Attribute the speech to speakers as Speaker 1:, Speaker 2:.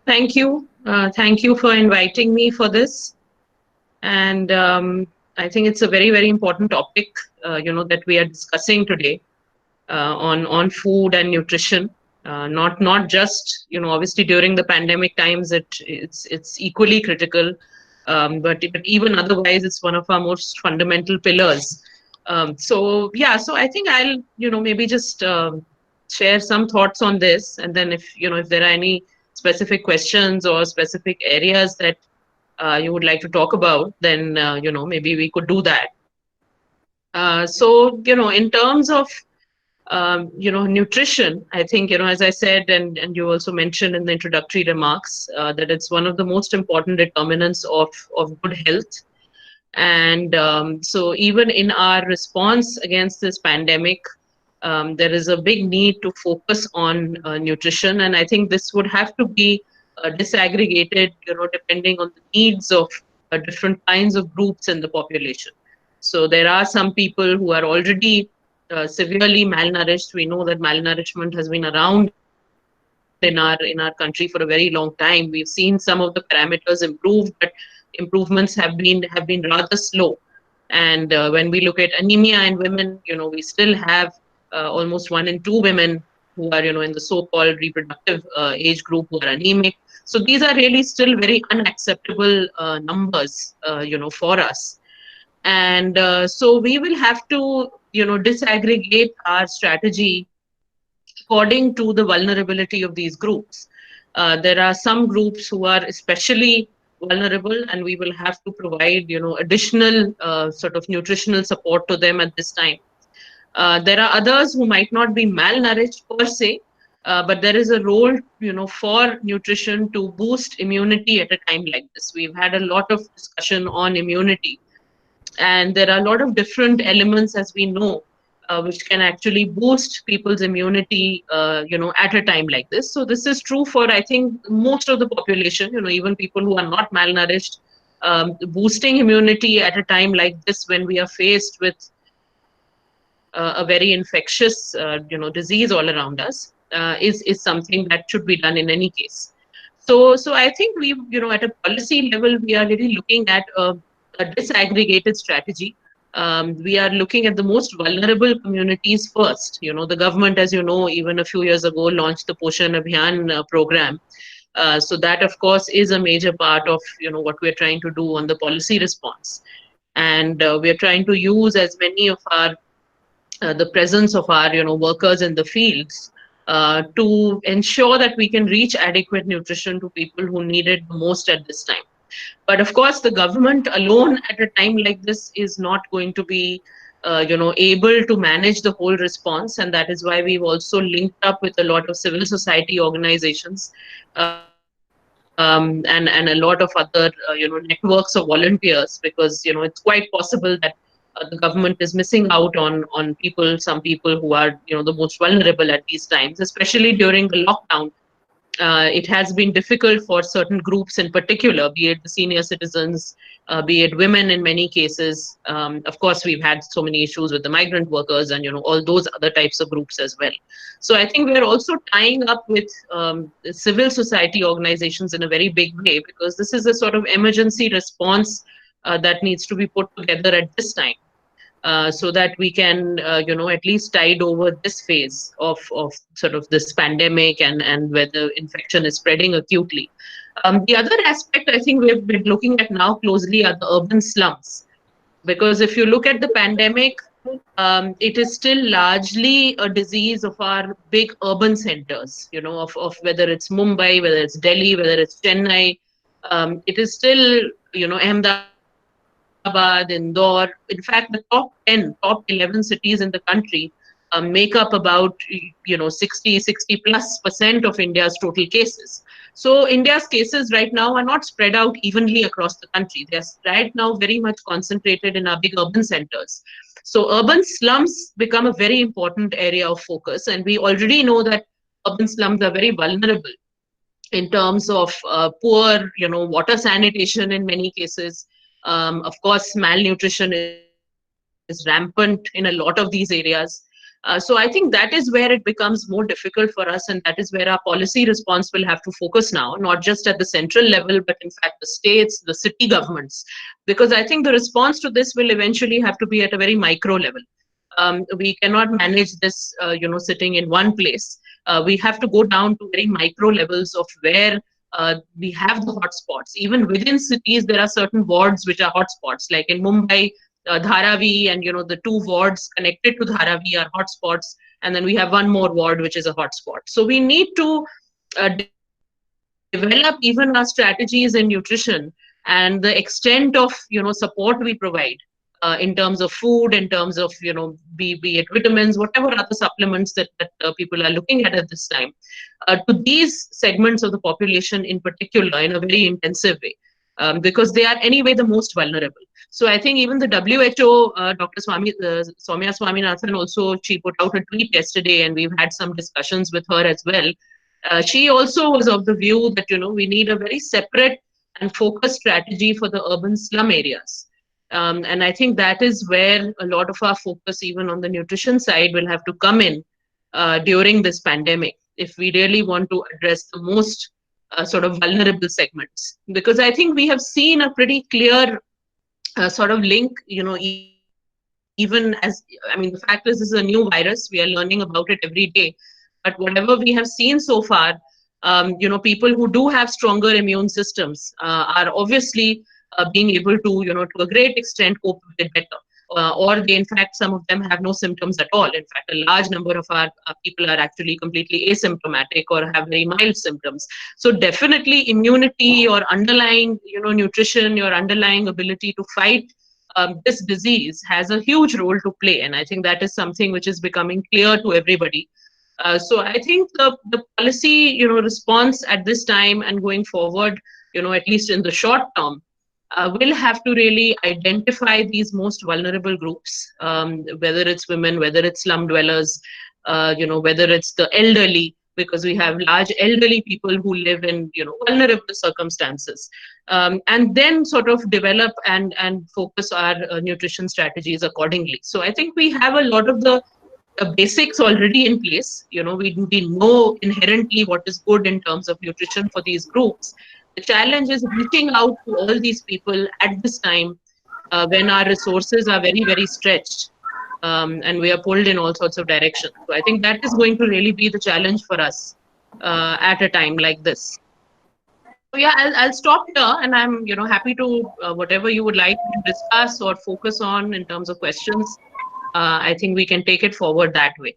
Speaker 1: Thank you. Thank you for inviting me for this. And I think it's a very, very important topic, that we are discussing today on food and nutrition. Not just, obviously during the pandemic times, it's equally critical. But even otherwise, it's one of our most fundamental pillars. So yeah, so I think I'll, maybe just share some thoughts on this, and then if there are any specific questions or specific areas that you would like to talk about, then maybe we could do that. So in terms of nutrition, I think as I said, and you also mentioned in the introductory remarks, that it's one of the most important determinants of good health. And so even in our response against this pandemic, there is a big need to focus on nutrition, and I think this would have to be disaggregated, depending on the needs of different kinds of groups in the population. So there are some people who are already severely malnourished. We know that malnourishment has been around in our country for a very long time. We've seen some of the parameters improve, but improvements have been rather slow. And when we look at anemia in women, we still have almost 1 in 2 women who are, in the so-called reproductive age group who are anemic. So these are really still very unacceptable numbers, for us. And so we will have to, disaggregate our strategy according to the vulnerability of these groups. There are some groups who are especially vulnerable, and we will have to provide, additional sort of nutritional support to them at this time. There are others who might not be malnourished per se, but there is a role, for nutrition to boost immunity at a time like this. We've had a lot of discussion on immunity, and there are a lot of different elements, as we know, which can actually boost people's immunity, at a time like this. So this is true for, I think, most of the population, even people who are not malnourished. Boosting immunity at a time like this, when we are faced with a very infectious, disease all around us, is something that should be done in any case. So I think we, at a policy level, we are really looking at a disaggregated strategy. We are looking at the most vulnerable communities first. The government, as you know, even a few years ago, launched the Poshan Abhiyan program. So that, of course, is a major part of, what we're trying to do on the policy response. And we're trying to use as many of our the presence of our workers in the fields to ensure that we can reach adequate nutrition to people who need it the most at this time. But of course, the government alone at a time like this is not going to be able to manage the whole response, and that is why we've also linked up with a lot of civil society organizations, and a lot of other networks of volunteers, because it's quite possible that the government is missing out on people, some people who are the most vulnerable at these times, especially during the lockdown. It has been difficult for certain groups in particular, be it the senior citizens, be it women in many cases. Of course, we've had so many issues with the migrant workers and all those other types of groups as well. So I think we're also tying up with civil society organizations in a very big way, because this is a sort of emergency response that needs to be put together at this time, so that we can, at least tide over this phase of sort of this pandemic, and where the infection is spreading acutely. The other aspect I think we've been looking at now closely are the urban slums, because if you look at the pandemic, it is still largely a disease of our big urban centers, of whether it's Mumbai, whether it's Delhi, whether it's Chennai. It is still, Ahmedabad, Indore. In fact, the top 10, top 11 cities in the country make up about, 60 plus percent of India's total cases. So India's cases right now are not spread out evenly across the country. They're right now very much concentrated in our big urban centers. So urban slums become a very important area of focus, and we already know that urban slums are very vulnerable in terms of poor, water sanitation in many cases. Of course, malnutrition is rampant in a lot of these areas. So I think that is where it becomes more difficult for us, and that is where our policy response will have to focus now, not just at the central level, but in fact the states, the city governments, because I think the response to this will eventually have to be at a very micro level. We cannot manage this, sitting in one place. We have to go down to very micro levels of where we have the hotspots. Even within cities, there are certain wards which are hotspots. Like in Mumbai, Dharavi, and the two wards connected to Dharavi are hotspots, and then we have one more ward which is a hotspot. So we need to develop even our strategies in nutrition and the extent of support we provide in terms of food, in terms of be it vitamins, whatever other supplements that people are looking at this time, to these segments of the population in particular in a very intensive way, because they are anyway the most vulnerable. So I think even the WHO, Dr. Soumya Swaminathan, also she put out a tweet yesterday, and we've had some discussions with her as well. She also was of the view that we need a very separate and focused strategy for the urban slum areas. And I think that is where a lot of our focus, even on the nutrition side, will have to come in during this pandemic, if we really want to address the most sort of vulnerable segments. Because I think we have seen a pretty clear sort of link, even as, I mean, the fact is, this is a new virus. We are learning about it every day. But whatever we have seen so far, people who do have stronger immune systems are obviously being able to, to a great extent cope with it better. Or they, in fact, some of them have no symptoms at all. In fact, a large number of our people are actually completely asymptomatic or have very mild symptoms. So definitely immunity, or underlying, nutrition, your underlying ability to fight this disease has a huge role to play. And I think that is something which is becoming clear to everybody. So I think the policy, response at this time and going forward, at least in the short term, will have to really identify these most vulnerable groups, whether it's women, whether it's slum dwellers, whether it's the elderly, because we have large elderly people who live in, vulnerable circumstances, and then sort of develop and focus our nutrition strategies accordingly. So I think we have a lot of the basics already in place. We know inherently what is good in terms of nutrition for these groups. The challenge is reaching out to all these people at this time, when our resources are very, very stretched, and we are pulled in all sorts of directions. So I think that is going to really be the challenge for us at a time like this. So yeah, I'll stop here, and I'm happy to whatever you would like to discuss or focus on in terms of questions. I think we can take it forward that way.